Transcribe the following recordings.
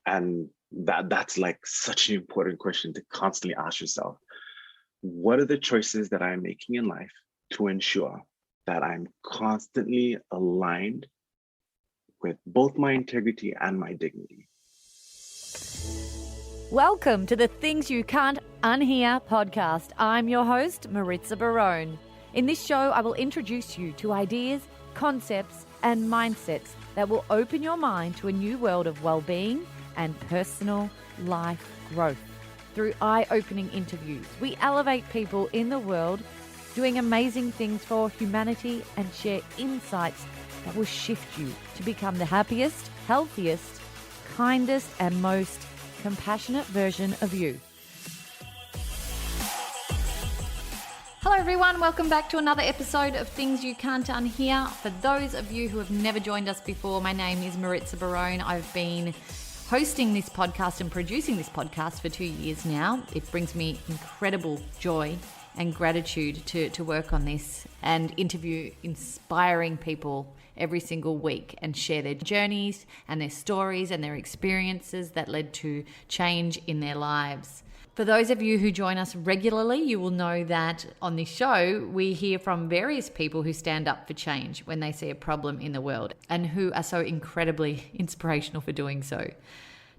And that's like such an important question to constantly ask yourself. What are the choices that I'm making in life to ensure that I'm constantly aligned with both my integrity and my dignity? Welcome to the Things You Can't Unhear podcast. I'm your host, Maritza Barone. In this show, I will introduce you to ideas, concepts, and mindsets that will open your mind to a new world of well-being and personal life growth. Through eye-opening interviews, we elevate people in the world doing amazing things for humanity and share insights that will shift you to become the happiest, healthiest, kindest, and most compassionate version of you. Hello everyone, welcome back to another episode of Things You Can't Unhear. For those of you who have never joined us before, my name is Maritza Barone. I've been hosting this podcast and producing this podcast for 2 years now. It brings me incredible joy and gratitude to work on this and interview inspiring people every single week and share their journeys and their stories and their experiences that led to change in their lives. For those of you who join us regularly, you will know that on this show, we hear from various people who stand up for change when they see a problem in the world and who are so incredibly inspirational for doing so.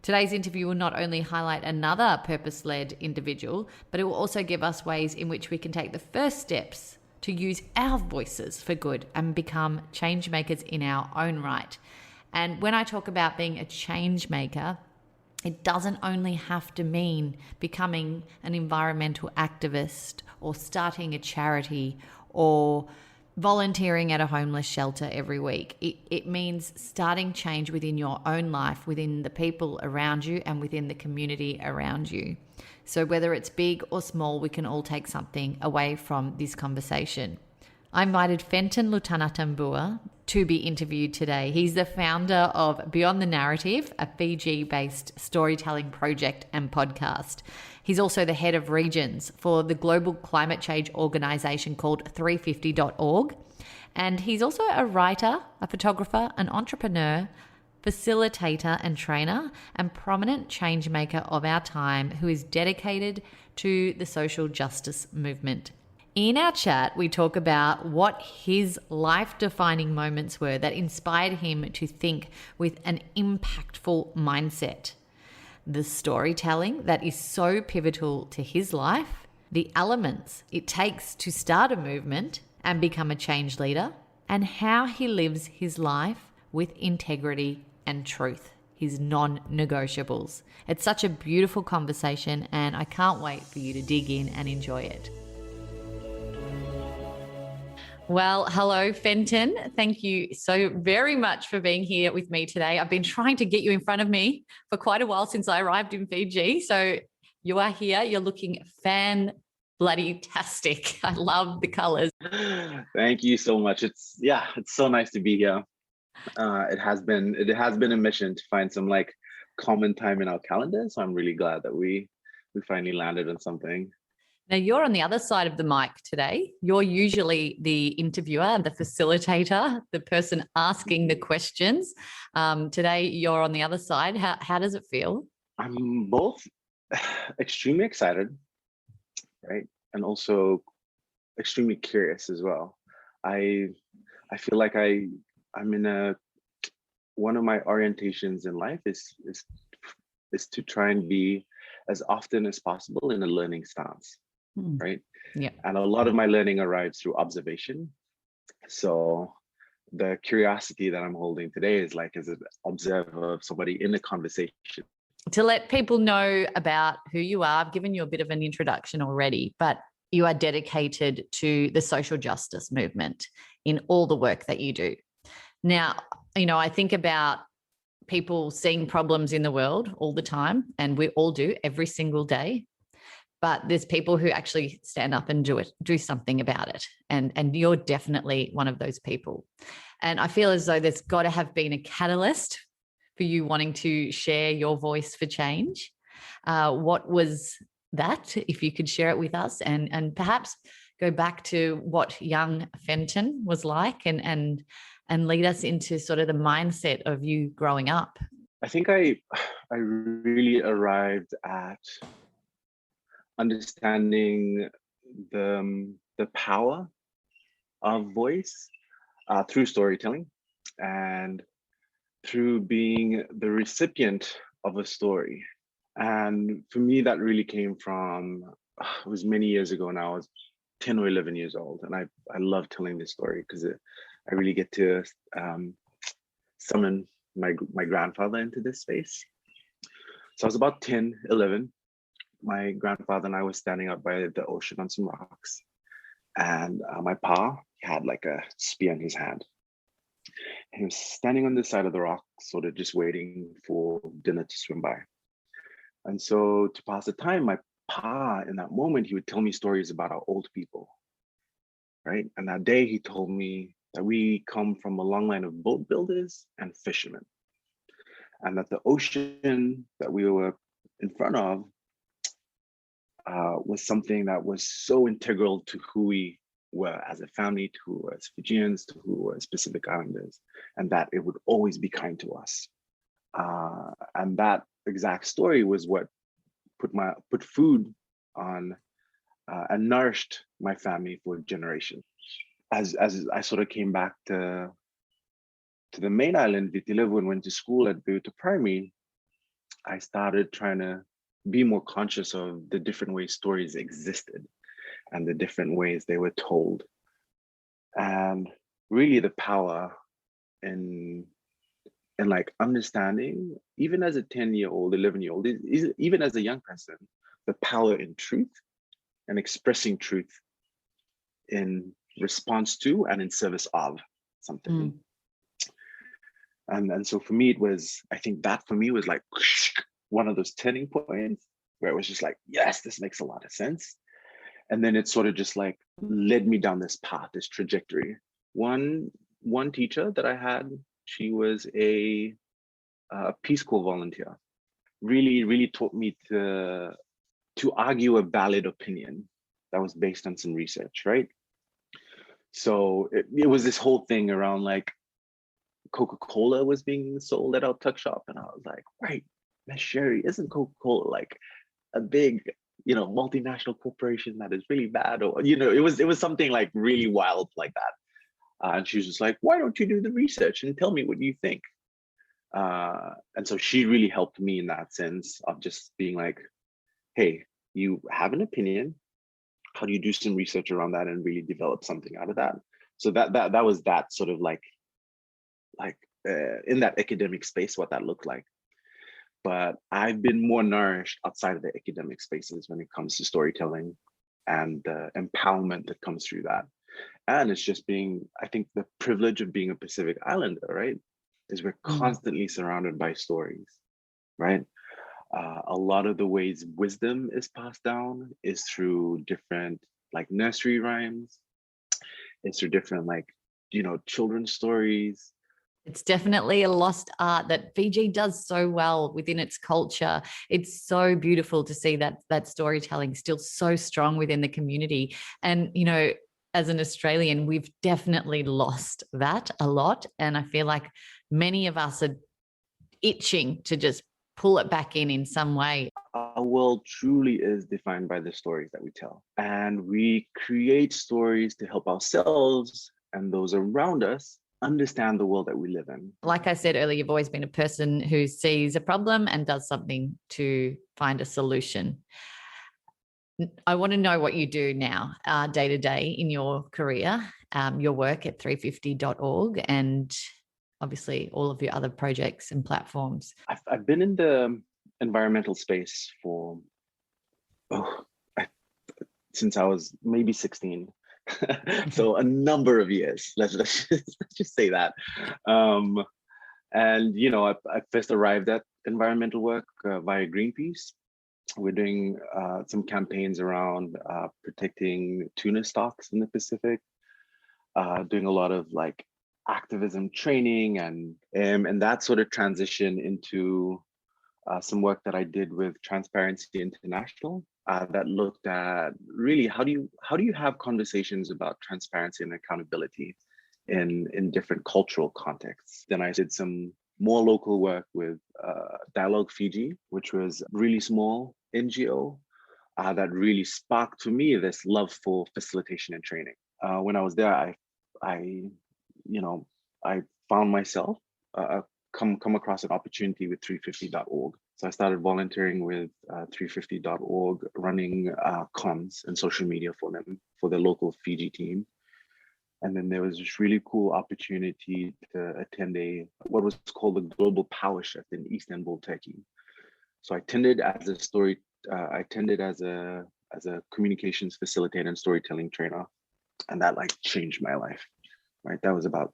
Today's interview will not only highlight another purpose-led individual, but it will also give us ways in which we can take the first steps to use our voices for good and become change makers in our own right. And when I talk about being a change maker, it doesn't only have to mean becoming an environmental activist or starting a charity or volunteering at a homeless shelter every week. It means starting change within your own life, within the people around you and within the community around you. So whether it's big or small, we can all take something away from this conversation. I invited Fenton Lutunatabua to be interviewed today. He's the founder of Beyond the Narrative, a Fiji-based storytelling project and podcast. He's also the head of regions for the global climate change organization called 350.org. And he's also a writer, a photographer, an entrepreneur, facilitator and trainer, and prominent change maker of our time who is dedicated to the social justice movement. In our chat, we talk about what his life-defining moments were that inspired him to think with an impactful mindset, the storytelling that is so pivotal to his life, the elements it takes to start a movement and become a change leader, and how he lives his life with integrity and truth, his non-negotiables. It's such a beautiful conversation, and I can't wait for you to dig in and enjoy it. Well, hello, Fenton. Thank you so very much for being here with me today. I've been trying to get you in front of me for quite a while since I arrived in Fiji. So you are here. You're looking fan-bloody-tastic. I love the colors. Thank you so much. It's so nice to be here. It has been a mission to find some like common time in our calendar. So I'm really glad that we finally landed on something. Now, you're on the other side of the mic today. You're usually the interviewer, the facilitator, the person asking the questions. Today, you're on the other side. How does it feel? I'm both extremely excited, right? And also extremely curious as well. I feel like I'm in one of my orientations in life is to try and be as often as possible in a learning stance. Right. Yeah. And a lot of my learning arrives through observation. So the curiosity that I'm holding today is like as an observer of somebody in a conversation. To let people know about who you are, I've given you a bit of an introduction already, but you are dedicated to the social justice movement in all the work that you do. Now, I think about people seeing problems in the world all the time, and we all do every single day. But there's people who actually stand up and do something about it. And you're definitely one of those people. And I feel as though there's got to have been a catalyst for you wanting to share your voice for change. What was that, if you could share it with us, and perhaps go back to what young Fenton was like and lead us into sort of the mindset of you growing up? I think I really arrived at understanding the power of voice through storytelling and through being the recipient of a story. And for me, that really came from, it was many years ago now. I was 10 or 11 years old, and I love telling this story because I really get to summon my grandfather into this space. So I was about 10, 11. My grandfather and I were standing up by the ocean on some rocks, and my pa had like a spear in his hand. He was standing on the side of the rock, sort of just waiting for dinner to swim by. And so to pass the time, my pa, in that moment, he would tell me stories about our old people, right? And that day he told me that we come from a long line of boat builders and fishermen, and that the ocean that we were in front of was something that was so integral to who we were as a family, to who we were as Fijians, to who we were as Pacific Islanders, and that it would always be kind to us. And that exact story was what put food on and nourished my family for generations. As I sort of came back to the main island, Vitilevu, and went to school at Beuta Primary, I started trying to be more conscious of the different ways stories existed and the different ways they were told. And really the power in like understanding, even as a 10-year-old, 11-year-old, even as a young person, the power in truth and expressing truth in response to and in service of something. And so for me, I think that for me was like one of those turning points where it was just like, yes, this makes a lot of sense. And then it sort of just like led me down this path, this trajectory. One teacher that I had, she was a Peace Corps volunteer, really taught me to argue a valid opinion that was based on some research, right? So it was this whole thing around like Coca-Cola was being sold at our tuck shop. And I was like, right, Miss Sherry, isn't Coca-Cola like a big, multinational corporation that is really bad? Or, it was something like really wild like that. And she was just like, why don't you do the research and tell me what you think? And so she really helped me in that sense of just being like, hey, you have an opinion. How do you do some research around that and really develop something out of that? So that was that sort of like in that academic space, what that looked like. But I've been more nourished outside of the academic spaces when it comes to storytelling and the empowerment that comes through that. And it's just I think the privilege of being a Pacific Islander, right, is we're constantly surrounded by stories, right? A lot of the ways wisdom is passed down is through different like nursery rhymes. It's through different like, children's stories. It's definitely a lost art that Fiji does so well within its culture. It's so beautiful to see that storytelling still so strong within the community. And, as an Australian, we've definitely lost that a lot. And I feel like many of us are itching to just pull it back in some way. Our world truly is defined by the stories that we tell. And we create stories to help ourselves and those around us understand the world that we live in. Like I said earlier, you've always been a person who sees a problem and does something to find a solution. I want to know what you do now, day to day in your career, your work at 350.org, and obviously all of your other projects and platforms. I've been in the environmental space for since I was maybe 16. So a number of years, let's just say that. And I first arrived at environmental work via Greenpeace. We're doing some campaigns around protecting tuna stocks in the Pacific, doing a lot of like activism training, and that sort of transition into some work that I did with Transparency International that looked at really how do you have conversations about transparency and accountability in different cultural contexts. Then I did some more local work with Dialogue Fiji, which was a really small NGO that really sparked to me this love for facilitation and training. When I was there, I I found myself come across an opportunity with 350.org. So I started volunteering with 350.org, running comms and social media for them, for the local Fiji team. And then there was this really cool opportunity to attend what was called the Global Power Shift in Istanbul, Turkey. So I attended as a communications facilitator and storytelling trainer, and that like changed my life. Right, that was about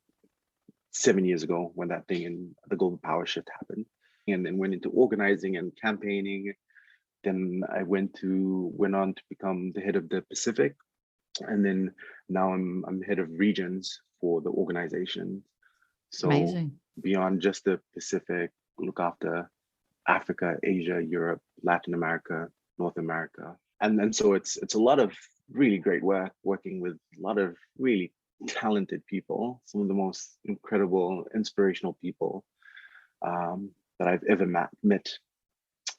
7 years ago when that thing in the Global Power Shift happened, and then went into organizing and campaigning. Then I went on to become the head of the Pacific, and then now I'm head of regions for the organization. So Amazing. Beyond just the Pacific, look after Africa, Asia, Europe, Latin America, North America, and so it's a lot of really great work working with a lot of really talented people, some of the most incredible, inspirational people that I've ever met.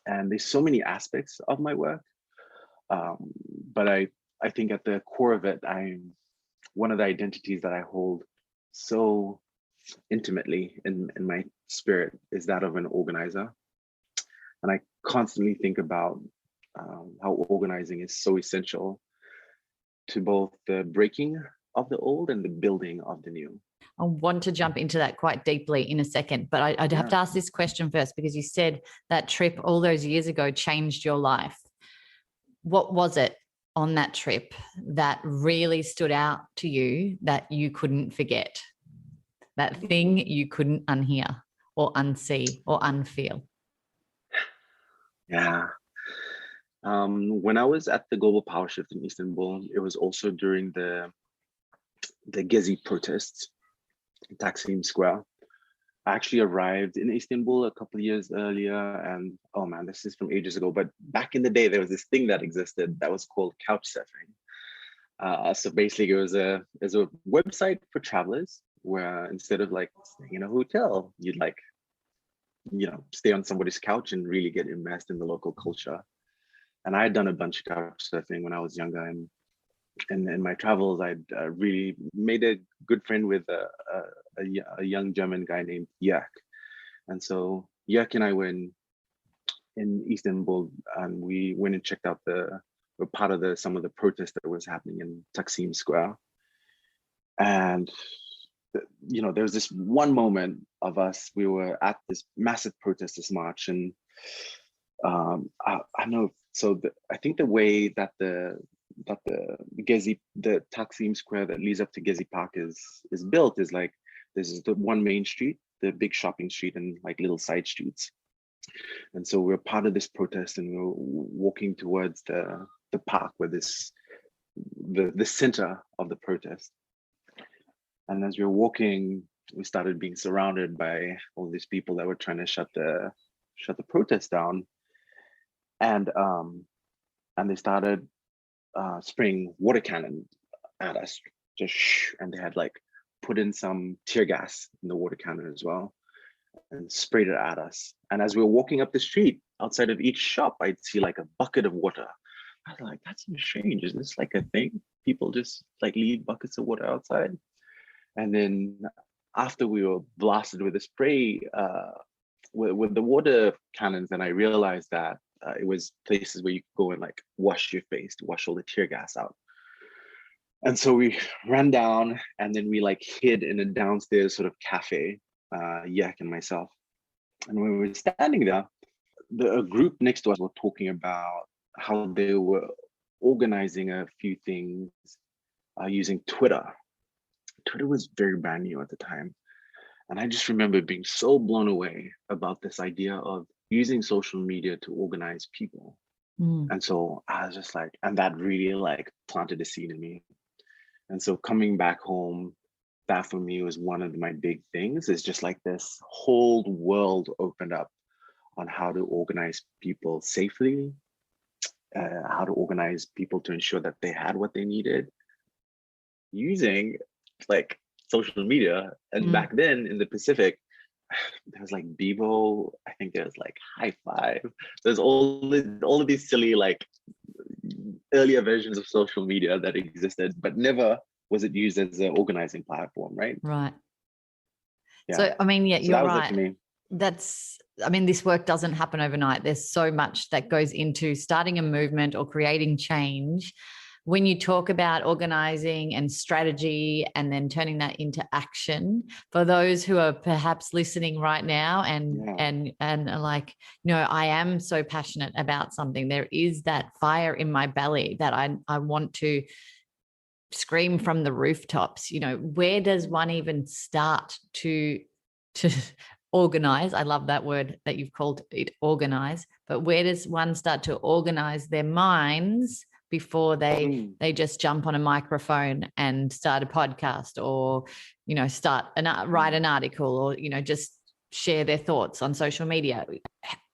And there's so many aspects of my work, but I think at the core of it, one of the identities that I hold so intimately in my spirit is that of an organizer. And I constantly think about how organizing is so essential to both the breaking of the old and the building of the new. I want to jump into that quite deeply in a second, but I'd have to ask this question first, because you said that trip all those years ago changed your life. What was it on that trip that really stood out to you that you couldn't forget? That thing you couldn't unhear or unsee or unfeel? Yeah. When I was at the Global Power Shift in Istanbul, it was also during the Gezi protests in Taksim Square. I actually arrived in Istanbul a couple of years earlier, and oh man, this is from ages ago, but back in the day, there was this thing that existed that was called couch surfing. So basically it was a website for travelers where instead of like staying in a hotel, you'd like, stay on somebody's couch and really get immersed in the local culture. And I had done a bunch of couch surfing when I was younger, and in my travels, I'd really made a good friend with a young German guy named Jörg. And so Jörg and I were in Istanbul, and we went and checked out we're part of some of the protests that was happening in Taksim Square. And there was this one moment of us, we were at this massive protest, this march, and I know. So I think the way that the Taksim Square that leads up to Gezi Park is built is like there's the one main street, the big shopping street, and like little side streets. And so we're part of this protest, and we're walking towards the park where the center of the protest. And as we were walking, we started being surrounded by all these people that were trying to shut the protest down. And they started spraying water cannon at us, and they had like put in some tear gas in the water cannon as well, and sprayed it at us. And as we were walking up the street, outside of each shop, I'd see like a bucket of water. I was like, that's strange. Is this like a thing? People just like leave buckets of water outside? And then after we were blasted with the spray, with the water cannons, then I realized that it was places where you could go and like wash your face to wash all the tear gas out. And so we ran down, and then we like hid in a downstairs sort of cafe, Yak and myself. And when we were standing there, a group next to us were talking about how they were organizing a few things using Twitter. Twitter was very brand new at the time. And I just remember being so blown away about this idea of using social media to organize people. And so I was just like, and that really like planted a seed in me. And so coming back home, that for me was one of my big things, is just like this whole world opened up on how to organize people safely, how to organize people to ensure that they had what they needed using like social media. And back then in the Pacific, there was like Bebo, I think there was like High Five. There's all of these silly like earlier versions of social media that existed, but never was it used as an organizing platform, right? Right. Yeah. So, I mean, yeah, So you're that was it right. for me. This work doesn't happen overnight. There's so much that goes into starting a movement or creating change. When you talk about organizing and strategy and then turning that into action, for those who are perhaps listening right now and are like, I am so passionate about something. There is that fire in my belly that I want to scream from the rooftops. Where does one even start to organize? I love that word that you've called it, organize. But where does one start to organize their minds before they just jump on a microphone and start a podcast, or write an article, or just share their thoughts on social media?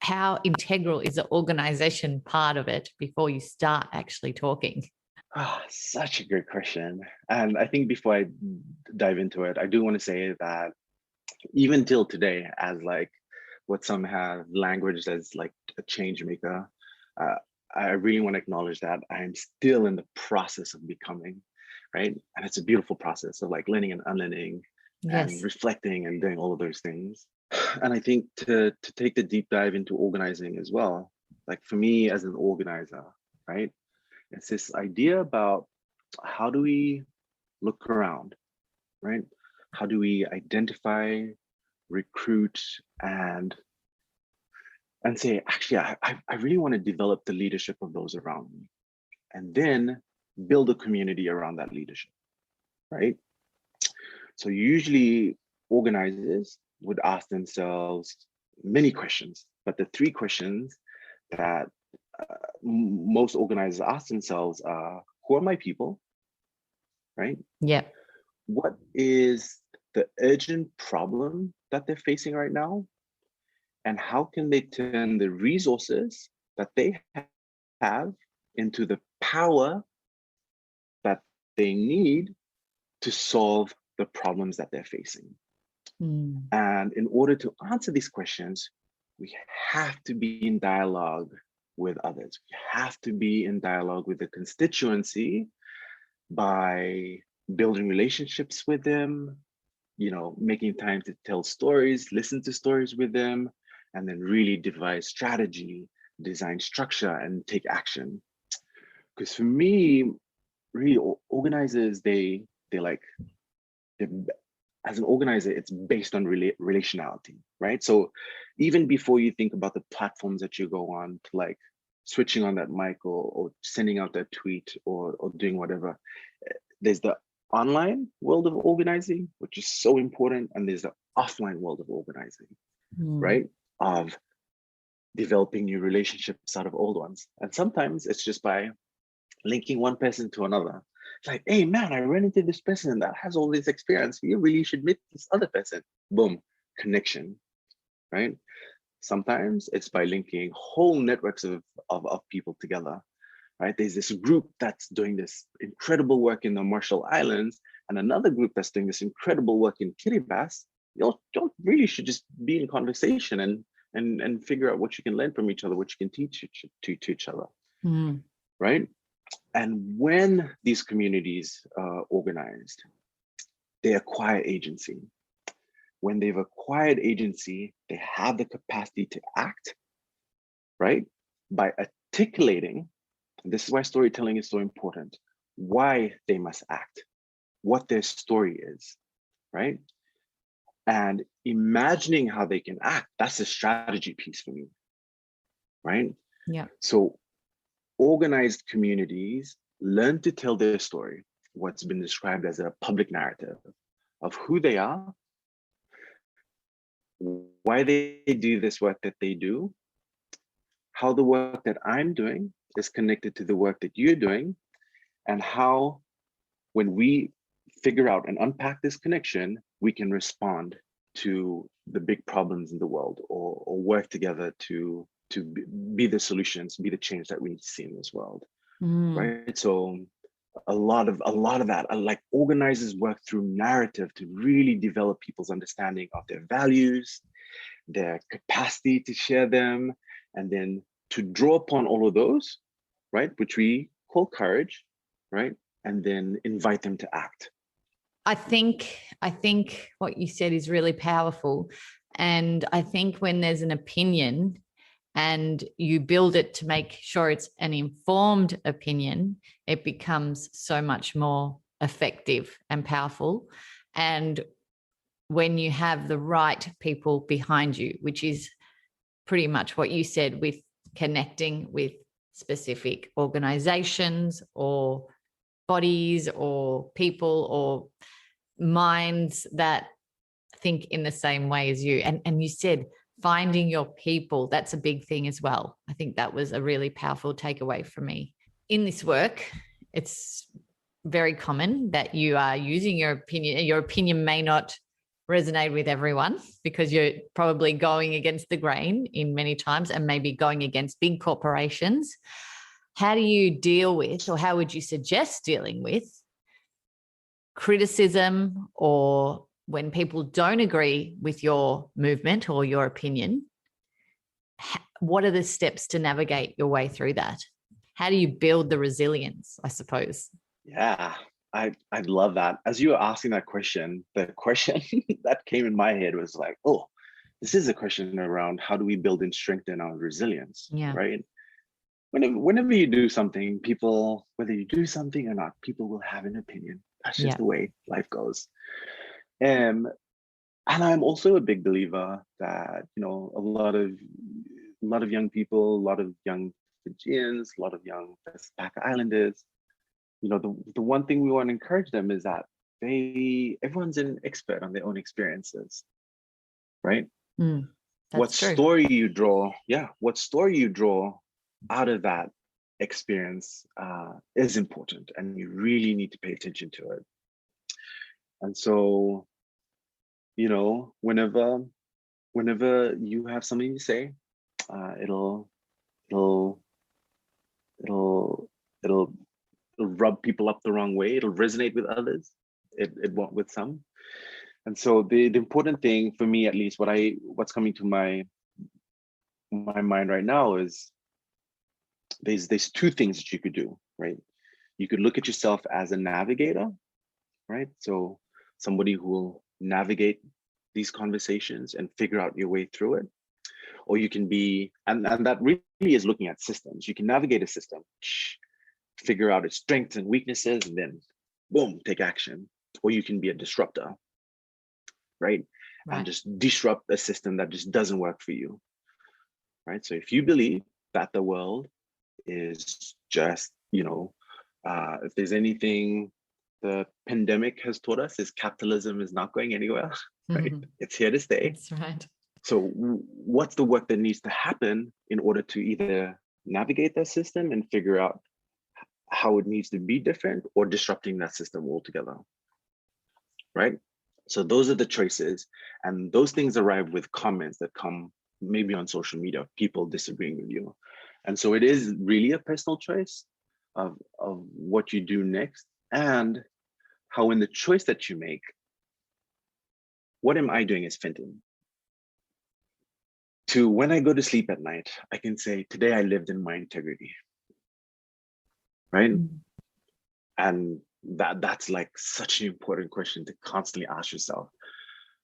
How integral is the organization part of it before you start actually talking? Such a good question. And I think before I dive into it, I do want to say that even till today, as like what some have languaged as like a change maker, I really want to acknowledge that I'm still in the process of becoming, right? And it's a beautiful process of like learning and unlearning and reflecting and doing all of those things. And I think to take the deep dive into organizing as well, like for me as an organizer, right? It's this idea about how do we look around, right? How do we identify, recruit, and say, actually, I really want to develop the leadership of those around me, and then build a community around that leadership, right? So usually organizers would ask themselves many questions, but the three questions that most organizers ask themselves are, who are my people, right? Yeah. What is the urgent problem that they're facing right now? And how can they turn the resources that they have into the power that they need to solve the problems that they're facing? And in order to answer these questions, we have to be in dialogue with others. We have to be in dialogue with the constituency by building relationships with them, making time to tell stories, listen to stories with them, and then really devise strategy, design structure, and take action. Because for me, really, organizers, as an organizer, it's based on relationality, right? So even before you think about the platforms that you go on to, like switching on that mic or sending out that tweet or doing whatever, there's the online world of organizing, which is so important, and there's the offline world of organizing, right? Of developing new relationships out of old ones. And sometimes it's just by linking one person to another. It's like, hey man, I ran into this person that has all this experience. You really should meet this other person. Boom, connection, right? Sometimes it's by linking whole networks of people together, right? There's this group that's doing this incredible work in the Marshall Islands, and another group that's doing this incredible work in Kiribati. You really should just be in conversation and figure out what you can learn from each other, what you can teach to each other, right? And when these communities are organized, they acquire agency. When they've acquired agency, they have the capacity to act, right? By articulating, this is why storytelling is so important, why they must act, what their story is, right? And imagining how they can act, that's the strategy piece for me, right? Yeah. So organized communities learn to tell their story, what's been described as a public narrative of who they are, why they do this work that they do, how the work that I'm doing is connected to the work that you're doing, and how, when we figure out and unpack this connection, we can respond to the big problems in the world, or work together to be the solutions, be the change that we need to see in this world, right? So a lot of that, like organizers work through narrative to really develop people's understanding of their values, their capacity to share them, and then to draw upon all of those, right, which we call courage, right, and then invite them to act. I think what you said is really powerful. And I think when there's an opinion and you build it to make sure it's an informed opinion, it becomes so much more effective and powerful. And when you have the right people behind you, which is pretty much what you said with connecting with specific organizations or bodies or people or minds that think in the same way as you. And you said finding your people, that's a big thing as well. I think that was a really powerful takeaway for me. In this work, it's very common that you are using your opinion. Your opinion may not resonate with everyone because you're probably going against the grain in many times and maybe going against big corporations. How do you deal with, or how would you suggest dealing with criticism, or when people don't agree with your movement or your opinion? What are the steps to navigate your way through that? How do you build the resilience, I suppose? Yeah, I love that. As you were asking that question, the question that came in my head was like, oh, this is a question around how do we build and strengthen our resilience, right? Whenever you do something, people, whether you do something or not, people will have an opinion. That's just the way life goes. And I'm also a big believer that, you know, a lot of young people, a lot of young Fijians, a lot of young Pacific Islanders, you know, the one thing we want to encourage them is that everyone's an expert on their own experiences, right? What story you draw out of that experience is important, and you really need to pay attention to it. And so, you know, whenever you have something to say, it'll rub people up the wrong way. It'll resonate with others. It won't with some. And so the important thing for me, at least, what's coming to my mind right now is there's two things that you could do, right? You could look at yourself as a navigator, right? So somebody who will navigate these conversations and figure out your way through it. Or you can be, and that really is looking at systems. You can navigate a system, figure out its strengths and weaknesses, and then boom, take action. Or you can be a disruptor, right? And just disrupt a system that just doesn't work for you, right? So if you believe that the world is just, you know, if there's anything the pandemic has taught us, is capitalism is not going anywhere, right? It's here to stay. That's right. So what's the work that needs to happen in order to either navigate that system and figure out how it needs to be different, or disrupting that system altogether, right? So those are the choices, and those things arrive with comments that come maybe on social media, people disagreeing with you. And so it is really a personal choice of what you do next, and how in the choice that you make, what am I doing as Fenton? To when I go to sleep at night, I can say, today I lived in my integrity, right? And that's like such an important question to constantly ask yourself.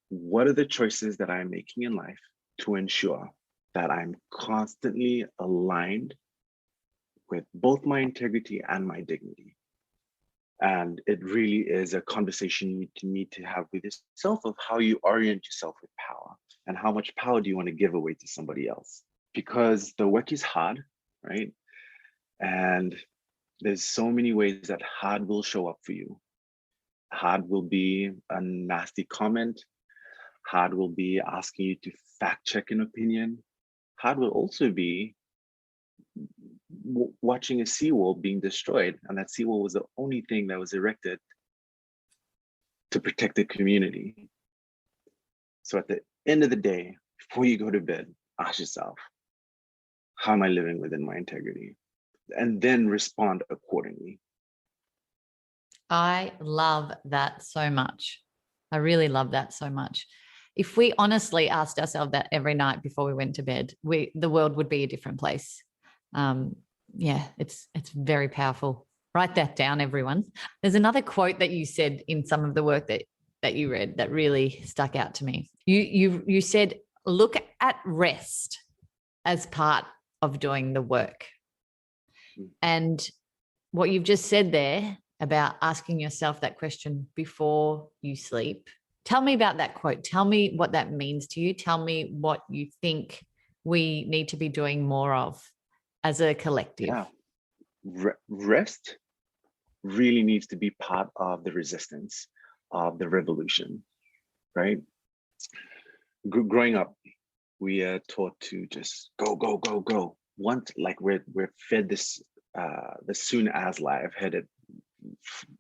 What are the choices that I'm making in life to ensure that I'm constantly aligned with both my integrity and my dignity? And it really is a conversation you need to have with yourself of how you orient yourself with power, and how much power do you want to give away to somebody else? Because the work is hard, right? And there's so many ways that hard will show up for you. Hard will be a nasty comment. Hard will be asking you to fact check an opinion. Hard will also be watching a seawall being destroyed, and that seawall was the only thing that was erected to protect the community. So at the end of the day, before you go to bed, ask yourself, how am I living within my integrity? And then respond accordingly. I love that so much. I really love that so much. if we honestly asked ourselves that every night before we went to bed, the world would be a different place. Yeah, it's very powerful. Write that down, everyone. There's another quote that you said in some of the work that you read that really stuck out to me. You said, look at rest as part of doing the work. And what you've just said there about asking yourself that question before you sleep. Tell me about that quote. Tell me what that means to you. Tell me what you think we need to be doing more of as a collective. Yeah. Rest really needs to be part of the resistance of the revolution, right? Growing up, we are taught to just go, go, go, go. Once, like we're fed this the soon as lie. I've heard it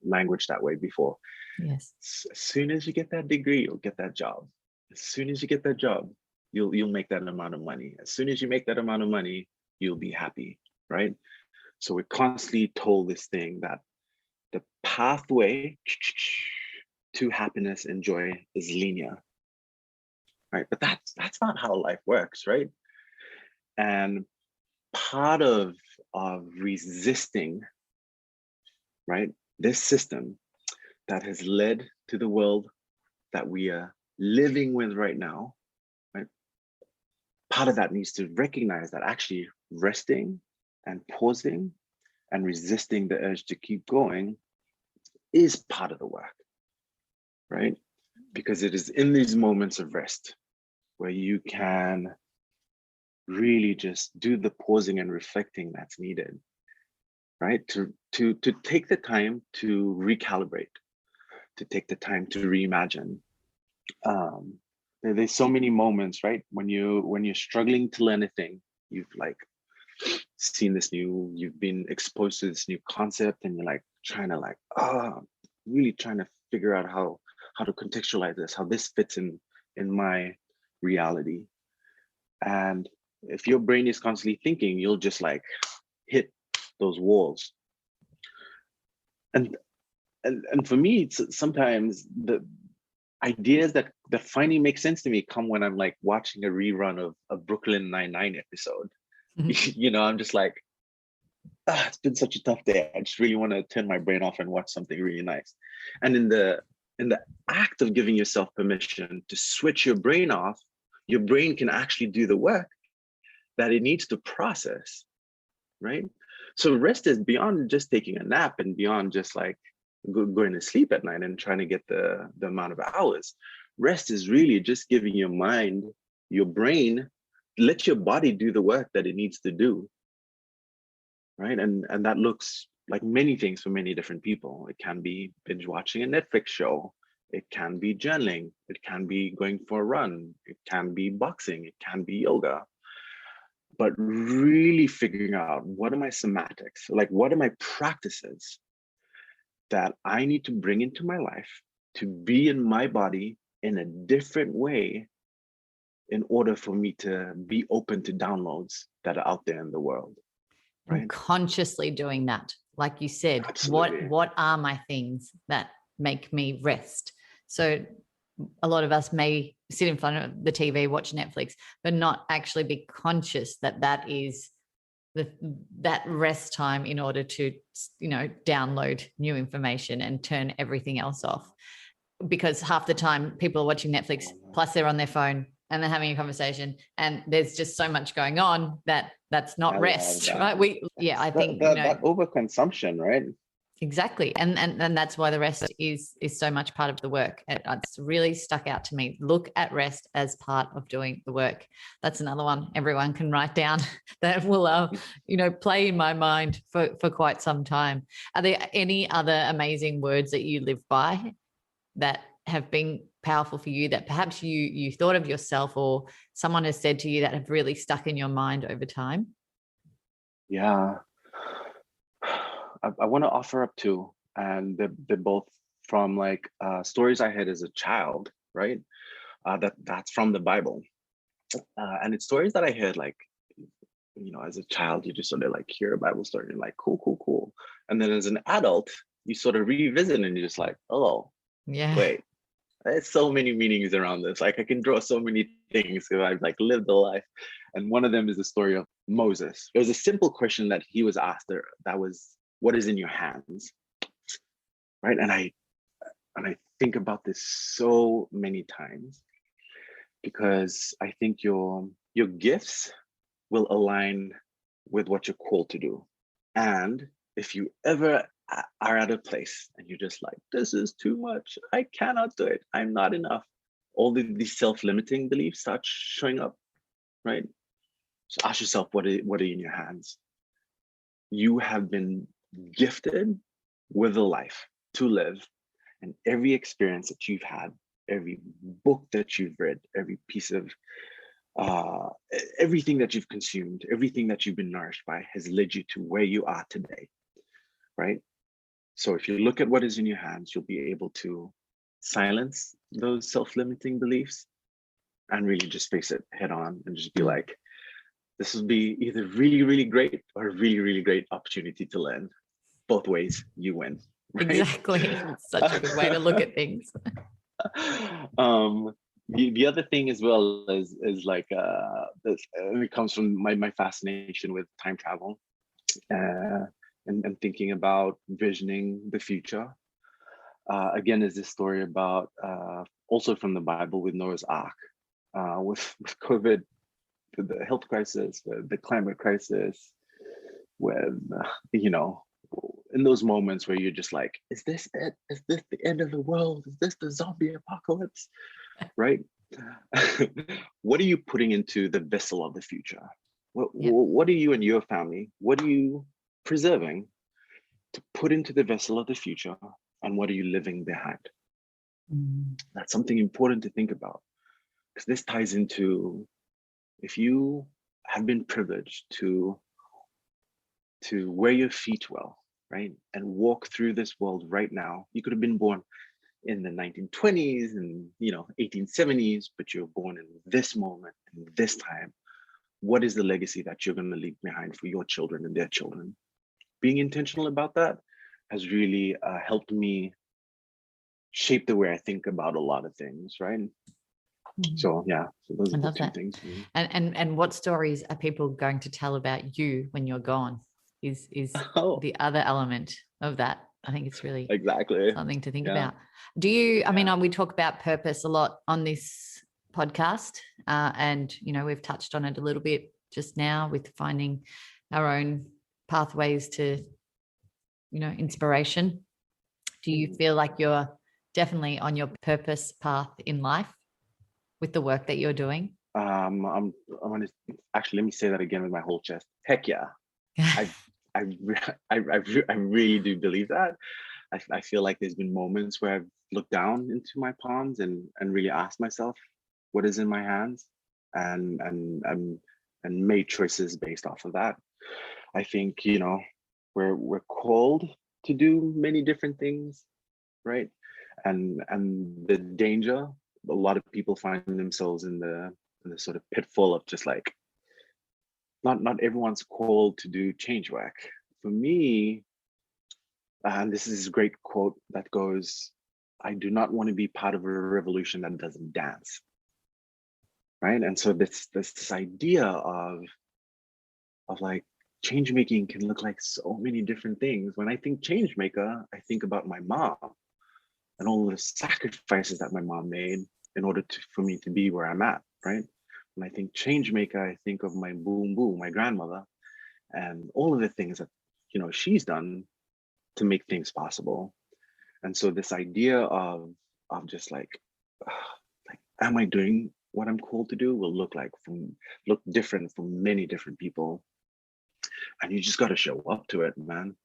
language that way before. Yes. As soon as you get that degree, you'll get that job. As soon as you get that job, you'll make that amount of money. As soon as you make that amount of money, you'll be happy, right? So we're constantly told this thing that the pathway to happiness and joy is linear, right? But that's not how life works, right? And part of resisting, right, this system that has led to the world that we are living with right now, right? Part of that needs to recognize that actually resting and pausing and resisting the urge to keep going is part of the work, right? Because it is in these moments of rest where you can really just do the pausing and reflecting that's needed, right? To take the time to recalibrate, to take the time to reimagine. There's so many moments, right? When you're struggling to learn a thing, you've like seen you've been exposed to this new concept, and you're like trying to really trying to figure out how to contextualize this, how this fits in my reality. And if your brain is constantly thinking, you'll just like hit those walls. And for me, it's sometimes the ideas that finally make sense to me come when I'm like watching a rerun of a Brooklyn Nine-Nine episode. You know, I'm just like, it's been such a tough day. I just really want to turn my brain off and watch something really nice. And in the act of giving yourself permission to switch your brain off, your brain can actually do the work that it needs to process, right? So rest is beyond just taking a nap and beyond just like going to sleep at night and trying to get the amount of hours. Rest is really just giving your mind, your brain, let your body do the work that it needs to do, right? And that looks like many things for many different people. It can be binge watching a Netflix show. It can be journaling. It can be going for a run. It can be boxing. It can be yoga. But really figuring out, what are my somatics? Like, what are my practices that I need to bring into my life to be in my body in a different way in order for me to be open to downloads that are out there in the world, right? And consciously doing that, like you said. Absolutely. What are my things that make me rest? So a lot of us may sit in front of the TV, watch Netflix, but not actually be conscious that is that rest time in order to, you know, download new information and turn everything else off. Because half the time people are watching Netflix, plus they're on their phone and they're having a conversation, and there's just so much going on that's not rest, right? I think that overconsumption, right? Exactly. And that's why the rest is so much part of the work. It's really stuck out to me. Look at rest as part of doing the work. That's another one everyone can write down that will, play in my mind for quite some time. Are there any other amazing words that you live by that have been powerful for you, that perhaps you thought of yourself or someone has said to you that have really stuck in your mind over time? Yeah. I want to offer up two, and they're both from like stories I had as a child, right? That's from the Bible, and it's stories that I heard like, as a child, you just sort of like hear a Bible story and like, cool, and then as an adult, you sort of revisit and you're just like, oh, yeah, wait, There's so many meanings around this. Like I can draw so many things because I've like lived a life. And one of them is the story of Moses. It was a simple question that he was asked there. That was, what is in your hands? Right. And I think about this so many times because I think your gifts will align with what you're called to do. And if you ever are at a place and you're just like, this is too much, I cannot do it, I'm not enough, all these self-limiting beliefs start showing up, right? So ask yourself, what are in your hands? You have been gifted with a life to live, and every experience that you've had, every book that you've read, every piece of everything that you've consumed, everything that you've been nourished by has led you to where you are today, right? So if you look at what is in your hands, you'll be able to silence those self-limiting beliefs and really just face it head on and just be like, this will be either really, really great or a really, really great opportunity to learn. Both ways, you win. Right? Exactly. It's such a good way to look at things. The other thing as well is like this, it comes from my fascination with time travel and thinking about visioning the future. Again, is this story about also from the Bible with Noah's Ark, with COVID, the health crisis, the climate crisis, with in those moments where you're just like, is this it? Is this the end of the world? Is this the zombie apocalypse? Right? What are you putting into the vessel of the future? What are you and your family, what are you preserving to put into the vessel of the future, and what are you living behind? That's something important to think about, because this ties into, if you have been privileged to wear your feet well, right, and walk through this world right now. You could have been born in the 1920s and 1870s, but you're born in this moment, in this time. What is the legacy that you're going to leave behind for your children and their children? Being intentional about that has really helped me shape the way I think about a lot of things, right? So yeah, so those are the two things. And what stories are people going to tell about you when you're gone is the other element of that. I think it's really exactly something to think about. Do you, I mean, we talk about purpose a lot on this podcast, and we've touched on it a little bit just now with finding our own pathways to inspiration. Do you feel like you're definitely on your purpose path in life with the work that you're doing? I want to actually, let me say that again with my whole chest. Heck yeah. I really do believe that. I feel like there's been moments where I've looked down into my palms and really asked myself what is in my hands, and made choices based off of that. I think we're called to do many different things, right? And the danger, a lot of people find themselves in the sort of pitfall of just like, not everyone's called to do change work. For me, and this is a great quote that goes, I do not want to be part of a revolution that doesn't dance. Right? And so this idea of like change making can look like so many different things. When I think change maker, I think about my mom and all the sacrifices that my mom made in order for me to be where I'm at, right? When I think change maker, I think of my boom boom, my grandmother, and all of the things that she's done to make things possible. And so this idea of just like am I doing what I'm called to do will look different from many different people. And you just got to show up to it, man.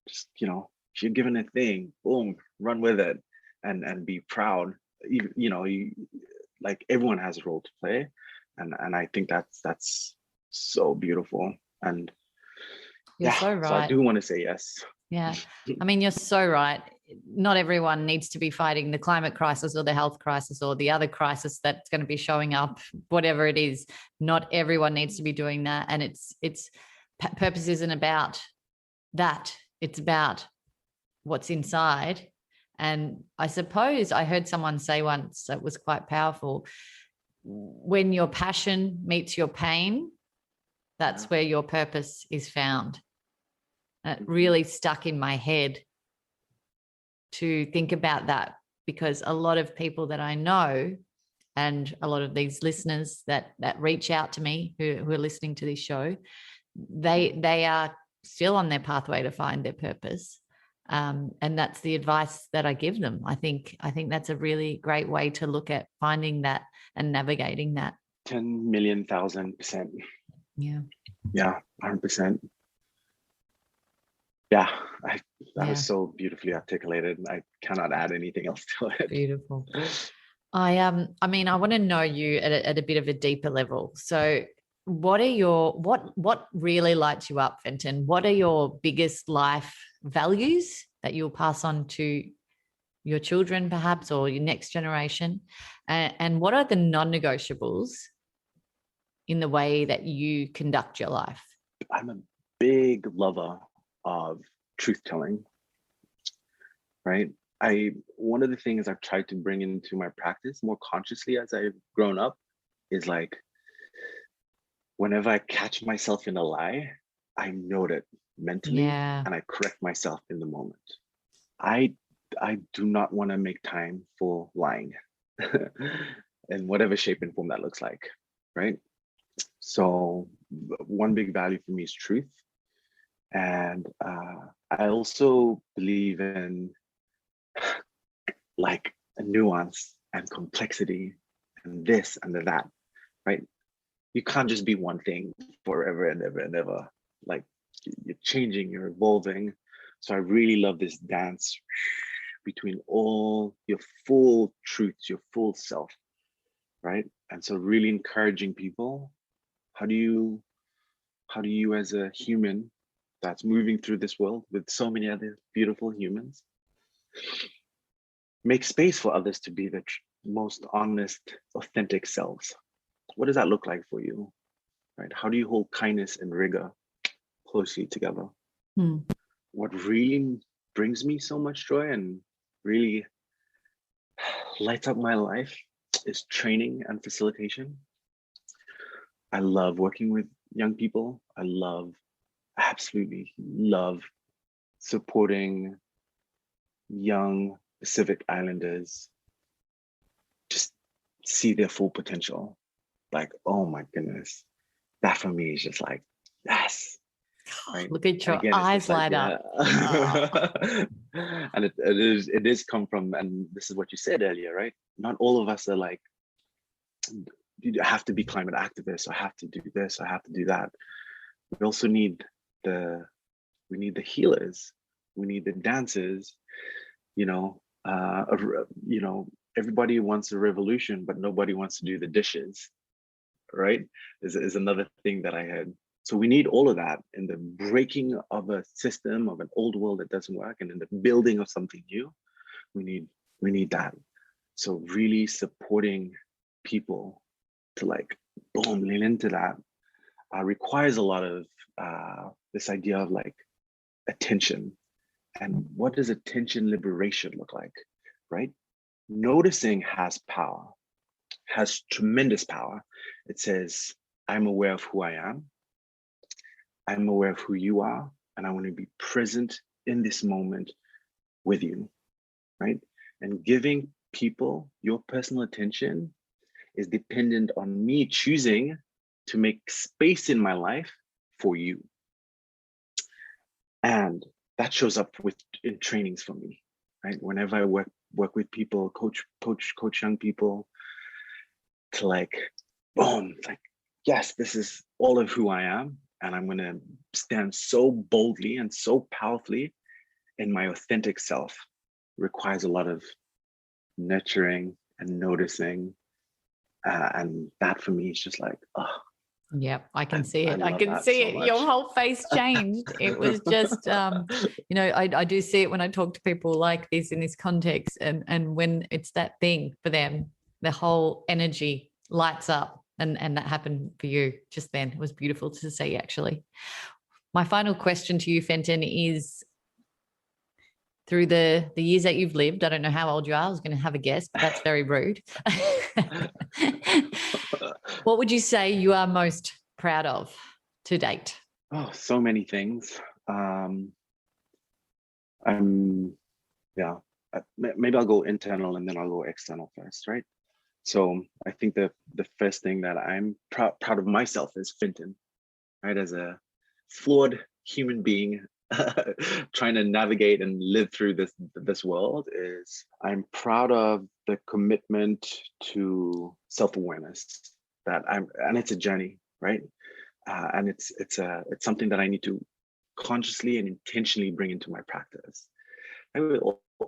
Just if you're given a thing, boom, run with it and be proud. Like everyone has a role to play, and I think that's so beautiful. And you're so right. So I do want to say yes. Yeah, I mean, you're so right. Not everyone needs to be fighting the climate crisis or the health crisis or the other crisis that's going to be showing up, whatever it is. Not everyone needs to be doing that. And it's purpose isn't about that. It's about what's inside And I suppose I heard someone say once that was quite powerful: when your passion meets your pain, that's where your purpose is found. And it really stuck in my head to think about that, because a lot of people that I know, and a lot of these listeners that reach out to me who are listening to this show, they are still on their pathway to find their purpose. And that's the advice that I give them. I think that's a really great way to look at finding that and navigating that. 10,000,000%. Yeah. Yeah, 100%. Yeah, that was so beautifully articulated. I cannot add anything else to it. Beautiful. I mean, I want to know you at a bit of a deeper level. So what really lights you up, Fenton? What are your biggest life values that you'll pass on to your children, perhaps, or your next generation? And what are the non-negotiables in the way that you conduct your life? I'm a big lover of truth telling, right? One of the things I've tried to bring into my practice more consciously as I've grown up is like, whenever I catch myself in a lie, I note it mentally and I correct myself in the moment. I do not want to make time for lying in whatever shape and form that looks like, right? So one big value for me is truth. And I also believe in like a nuance and complexity and this and that, right? You can't just be one thing forever and ever and ever. Like, you're changing, you're evolving. So I really love this dance between all your full truths, your full self, right? And so really encouraging people, how do you as a human that's moving through this world with so many other beautiful humans, make space for others to be the most honest, authentic selves? What does that look like for you, right? How do you hold kindness and rigor closely together? What really brings me so much joy and really lights up my life is training and facilitation. I love working with young people. I absolutely love supporting young Pacific Islanders just see their full potential. Like, oh my goodness, that for me is just like, yes. Right? Look at your eyes light up. And it is come from, and this is what you said earlier, right? Not all of us are like, you have to be climate activists, I have to do this, I have to do that. We also need the healers, we need the dancers, everybody wants a revolution, but nobody wants to do the dishes, right? Is another thing that I heard. So we need all of that in the breaking of a system, of an old world that doesn't work, and in the building of something new. We need that. So really supporting people to like, boom, lean into that requires a lot of this idea of like attention. And what does attention liberation look like, right? Noticing has power, has tremendous power. It says, I'm aware of who I am. I'm aware of who you are, and I want to be present in this moment with you, right? And giving people your personal attention is dependent on me choosing to make space in my life for you. And that shows up in trainings for me, right? Whenever I work with people, coach young people, to like, boom, like, yes, this is all of who I am. And I'm going to stand so boldly and so powerfully in my authentic self. Requires a lot of nurturing and noticing. And that for me is just like, oh. Yeah, I can see it. I can see it. Your whole face changed. It was just, I do see it when I talk to people like this in this context. And when it's that thing for them, the whole energy lights up. And that happened for you just then. It was beautiful to see, actually. My final question to you, Fenton, is through the years that you've lived. I don't know how old you are. I was going to have a guess, but that's very rude. What would you say you are most proud of to date? Oh, so many things. Maybe I'll go internal and then I'll go external first, right? So I think the first thing that I'm proud of myself is Fenton, right? As a flawed human being trying to navigate and live through this world, is I'm proud of the commitment to self-awareness and it's a journey, right? And it's something that I need to consciously and intentionally bring into my practice.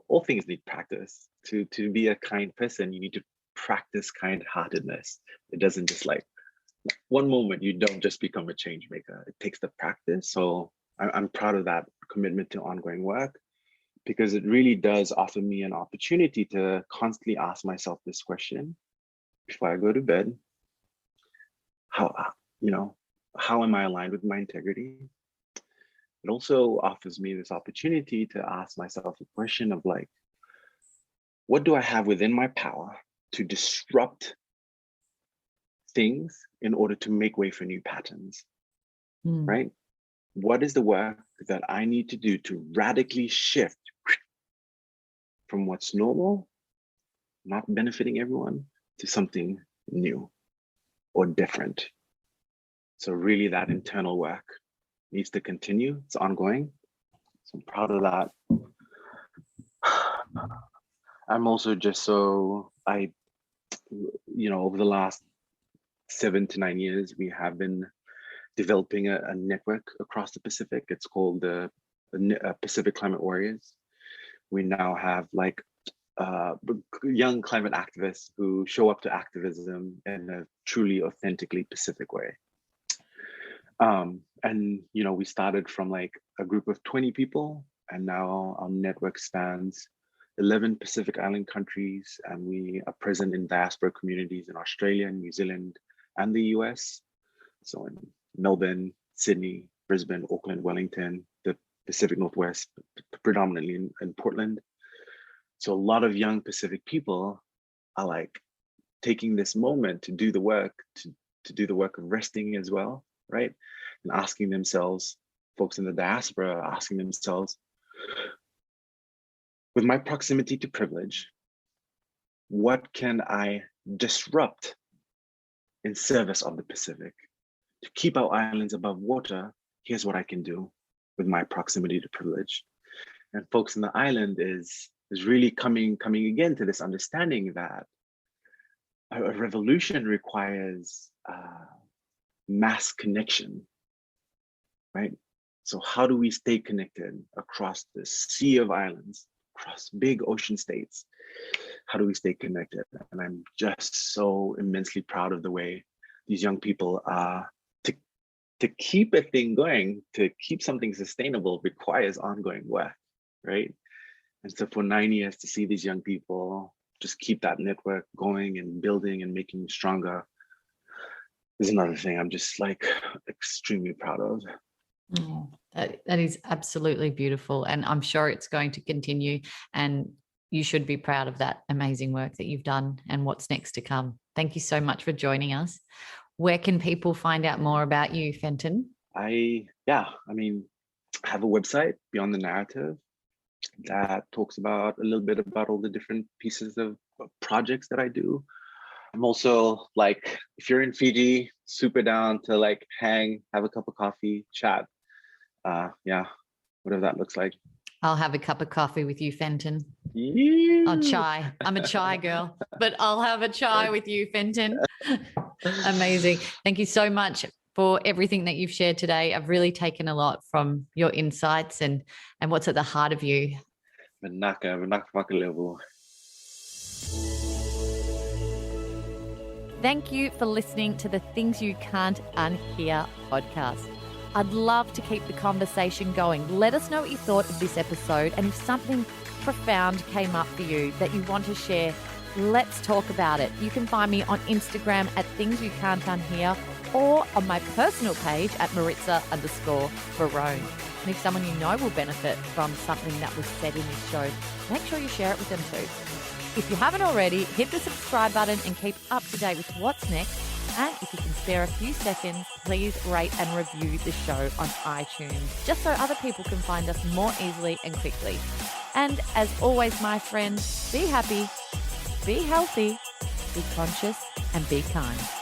All things need practice. To be a kind person, you need to practice kind-heartedness. It doesn't just like one moment, you don't just become a change maker. It takes the practice. So I'm proud of that commitment to ongoing work, because it really does offer me an opportunity to constantly ask myself this question before I go to bed. How am I aligned with my integrity? It also offers me this opportunity to ask myself a question of like, what do I have within my power to disrupt things in order to make way for new patterns, right? What is the work that I need to do to radically shift from what's normal, not benefiting everyone, to something new or different? So really that internal work needs to continue. It's ongoing. So I'm proud of that. I'm also just over the last 7 to 9 years, we have been developing a network across the Pacific. It's called the Pacific Climate Warriors. We now have like young climate activists who show up to activism in a truly authentically Pacific way. And we started from like a group of 20 people, and now our network spans 11 Pacific Island countries, and we are present in diaspora communities in Australia, New Zealand, and the US. So in Melbourne, Sydney, Brisbane, Auckland, Wellington, the Pacific Northwest, predominantly in Portland. So a lot of young Pacific people are like taking this moment to do the work, to do the work of resting as well, right? And asking themselves, folks in the diaspora are asking themselves, with my proximity to privilege, what can I disrupt in service of the Pacific? To keep our islands above water, here's what I can do with my proximity to privilege. And folks in the island is really coming again to this understanding that a revolution requires mass connection, right? So how do we stay connected across the sea of islands, across big ocean states? How do we stay connected? And I'm just so immensely proud of the way these young people are. To keep a thing going, to keep something sustainable requires ongoing work, right? And so for 9 years to see these young people just keep that network going and building and making stronger is another thing I'm just like extremely proud of. Oh, that is absolutely beautiful. And I'm sure it's going to continue, and you should be proud of that amazing work that you've done and what's next to come. Thank you so much for joining us. Where can people find out more about you, Fenton? I have a website, Beyond the Narrative, that talks about a little bit about all the different pieces of projects that I do. I'm also like, if you're in Fiji, super down to like hang, have a cup of coffee, chat. Whatever that looks like. I'll have a cup of coffee with you, Fenton. Yeah. Oh, chai. I'm a chai girl, but I'll have a chai with you, Fenton. Amazing. Thank you so much for everything that you've shared today. I've really taken a lot from your insights and what's at the heart of you. Thank you for listening to the Things You Can't Unhear podcast. I'd love to keep the conversation going. Let us know what you thought of this episode, and if something profound came up for you that you want to share, let's talk about it. You can find me on Instagram at Things You Can't Unhear, or on my personal page at Maritza_Barone. And if someone you know will benefit from something that was said in this show, make sure you share it with them too. If you haven't already, hit the subscribe button and keep up to date with what's next. And if you can spare a few seconds, please rate and review the show on iTunes, just so other people can find us more easily and quickly. And as always, my friends, be happy, be healthy, be conscious, and be kind.